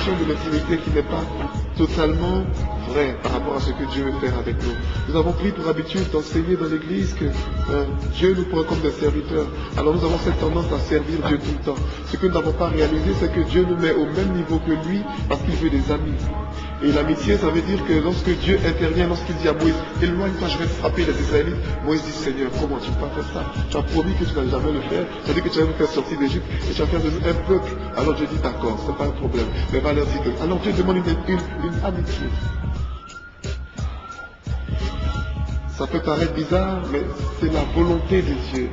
dimension de l'intimité qui n'est pas totalement vraie par rapport à ce que Dieu veut faire avec nous. Nous avons pris pour habitude d'enseigner dans l'église que Dieu nous prend comme des serviteurs. Alors nous avons cette tendance à servir Dieu tout le temps. Ce que nous n'avons pas réalisé, c'est que Dieu nous met au même niveau que lui parce qu'il veut des amis. Et l'amitié, ça veut dire que lorsque Dieu intervient, lorsqu'il dit à Moïse, éloigne-toi, je vais frapper les Israélites, Moïse dit, Seigneur, comment tu ne peux pas faire ça? Tu as promis que tu n'allais jamais le faire, tu as dit que tu vas nous faire sortir d'Égypte et tu vas faire de nous un peuple. Alors Dieu dit, d'accord, c'est pas un problème, mais va leur dire que... Alors Dieu demande une amitié. Ça peut paraître bizarre, mais c'est la volonté de Dieu.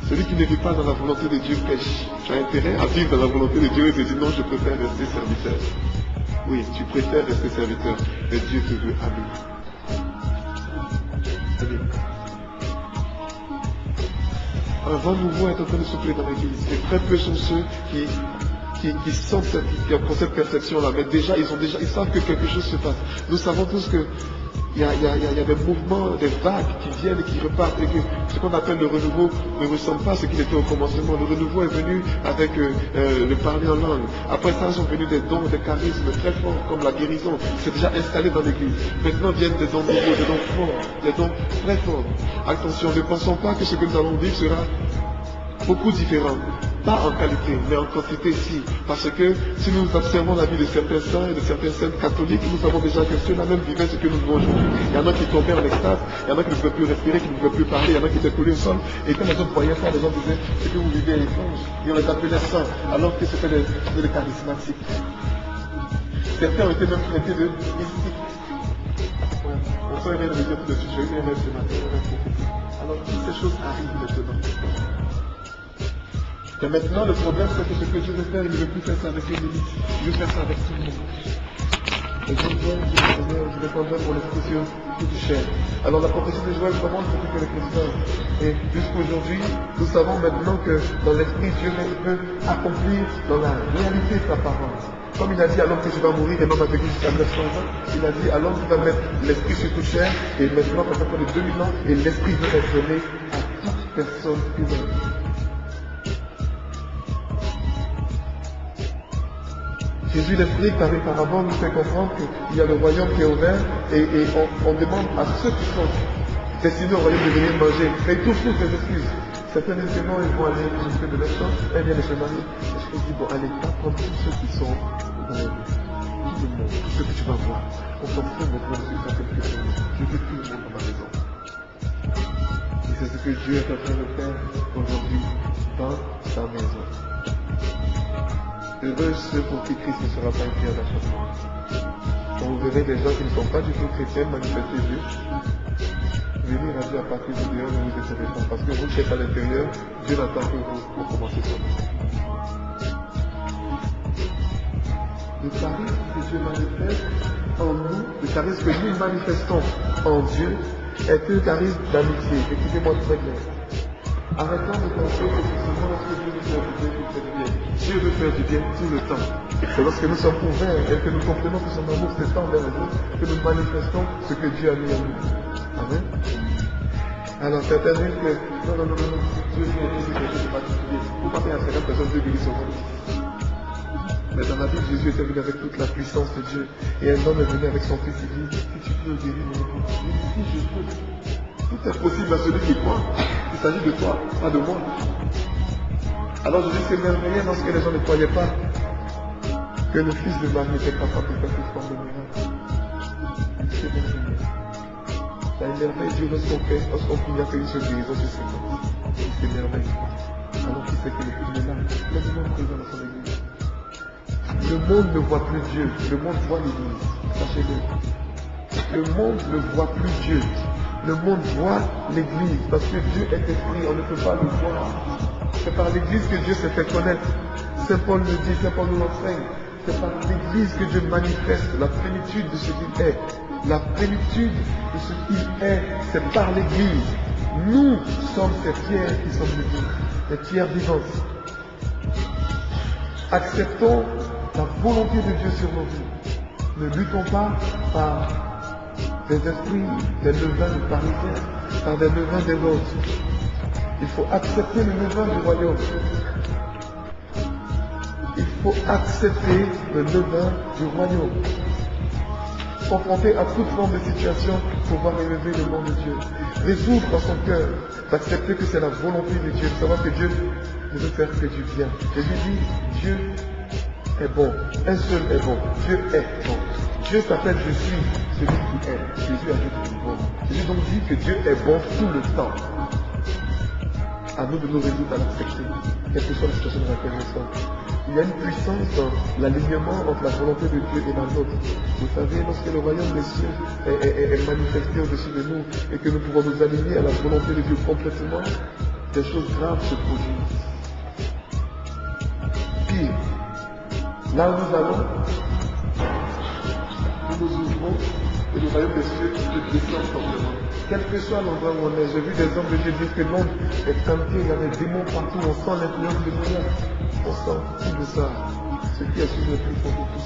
Celui qui ne vit pas dans la volonté de Dieu pêche. Tu as intérêt à vivre dans la volonté de Dieu et te dire, non, je préfère rester serviteur. Oui, tu préfères rester serviteur, mais Dieu te veut ami. Ami. Un vent nouveau est en train de souffler dans l'église. Et très peu sont ceux qui sentent qui ont cette perception-là. Mais déjà, ils savent que quelque chose se passe. Nous savons tous que il y a des mouvements, des vagues qui viennent et qui repartent, et que ce qu'on appelle le renouveau ne ressemble pas à ce qu'il était au commencement. Le renouveau est venu avec le parler en langue. Après ça, sont venus des dons, des charismes très forts, comme la guérison. C'est déjà installé dans l'église. Maintenant viennent des dons nouveaux, des dons forts, des dons très forts. Attention, ne pensons pas que ce que nous allons vivre sera beaucoup différent. Pas en qualité, mais en quantité si. Parce que si nous observons la vie de certains saints et de certains saints catholiques, nous savons déjà que ceux-là même vivaient ce que nous vivons aujourd'hui. Il y en a qui tombaient en extase, il y en a qui ne pouvaient plus respirer, qui ne pouvaient plus parler, il y en a qui étaient collés au sol. Et quand les gens voyaient ça, les gens disaient, ce que vous vivez est étrange. Et on les appelait saints, alors que c'était des charismatiques. Certains ont été même traités de mystiques. On sent rien de dire tout de suite, je vais mettre ce matin. Alors toutes ces choses arrivent maintenant. Et maintenant, le problème, c'est que ce que Dieu veut faire, il ne veut plus faire ça avec les élites. Il veut faire ça avec tout le monde. Et donc, Seigneur, je répondrai pour l'esprit sur toute chair. Alors, la prophétie de Joël commence depuis que les chrétiens. Et jusqu'aujourd'hui, nous savons maintenant que dans l'esprit, Dieu peut accomplir dans la réalité sa parole. Comme il a dit alors que je vais mourir et non avec jusqu'à 900 ans, il a dit alors qu'il va mettre l'esprit sur toute chair. Et maintenant, ça fait près de 2000 ans, et l'esprit veut être donné à toute personne humaine. Jésus l'explique par une parabole, nous fait comprendre qu'il y a le royaume qui est ouvert et on demande à ceux qui sont destinés au royaume de venir manger. Mais ils trouvent tous des excuses. Certains disent non, ils vont aller jusqu'à de leur temps, elles viennent de se marier. Et je me dis, bon, allez, pas prendre tous ceux qui sont dans le monde, tous ceux que tu vas voir. On s'en fout maintenant de ça quelque chose. Je veux tout le monde dans ma maison. Et c'est ce que Dieu est en train de faire aujourd'hui dans sa maison. Heureux ceux pour qui Christ ne sera pas une pierre d'achoppement. Quand vous verrez des gens qui ne sont pas du tout chrétiens manifester Dieu, venir à Dieu à partir du dehors, ne vous décevez pas. Parce que vous ne êtes à l'intérieur, Dieu n'attend que vous pour commencer son œuvre. Le charisme que Dieu manifeste en nous, le charisme que nous manifestons en Dieu, est un charisme d'amitié. Écoutez-moi très bien. Arrêtons de penser que c'est seulement lorsque Dieu veut faire du bien qu'il fait du bien. Dieu veut faire du bien tout le temps. C'est lorsque nous sommes ouverts et que nous comprenons que son amour s'étend vers les autres que nous manifestons ce que Dieu a mis en nous. Amen. Alors certains disent que non, Dieu vient ici, c'est quelque chose de particulier. Vous pensez à 50 personnes, Dieu guérit son monde. Mais dans la Bible, Jésus était venu avec toute la puissance de Dieu. Et un homme est venu avec son fils, il dit, si tu peux guérir mon enfant. Il dit, si je peux. Tout est possible à celui qui croit. Il s'agit de toi, pas de moi. Alors Jésus s'émerveillait lorsque les gens ne croyaient pas que le fils de Marie était capable de faire toute forme de miracle. Il s'émerveillait. Ça émerveille Dieu lorsqu'on n'y a qu'une seule guérison sur 50. Il s'émerveille. Alors qu'il sait que le fils est là, pleinement présent dans son église. Le monde ne voit plus Dieu, le monde voit l'église. Sachez-le. Le monde ne voit plus Dieu. Le monde voit l'église parce que Dieu est esprit, on ne peut pas le voir. C'est par l'église que Dieu s'est fait connaître. Saint Paul le dit, Saint Paul nous l'enseigne. C'est par l'église que Dieu manifeste la plénitude de ce qu'il est. La plénitude de ce qu'il est, c'est par l'église. Nous sommes ces pierres qui sont l'église, les pierres vivantes. Acceptons la volonté de Dieu sur nos vies. Ne luttons pas par des esprits, des levains de parisiens, par des levains des nôtres. Il faut accepter le levain du royaume. Il faut accepter le levain du royaume. Confronté à toute forme de situation pour pouvoir élever le nom de Dieu. Résoudre dans son cœur d'accepter que c'est la volonté de Dieu, de savoir que Dieu ne veut faire que du bien. Jésus dit, Dieu est bon, un seul est bon, Dieu est bon. Dieu s'appelle Je suis celui qui est. Jésus ajoute du bon. Jésus donc dit que Dieu est bon tout le temps. À nous de nous résoudre à l'accepter, quelle que soit la situation dans laquelle nous sommes. Il y a une puissance dans l'alignement entre la volonté de Dieu et la nôtre. Vous savez, lorsque le royaume des cieux est manifesté au-dessus de nous et que nous pouvons nous aligner à la volonté de Dieu complètement, des choses graves se produisent. Pire, là où nous allons, nous nous ouvrons et le royaume des cieux se descend simplement. Quel que soit l'endroit où on est, j'ai vu des hommes de Dieu dire que l'homme est tenté, il y a des démons partout, on sent l'influence de Dieu. On sent tout de ça. Ce qui est sur le plus fort de tout.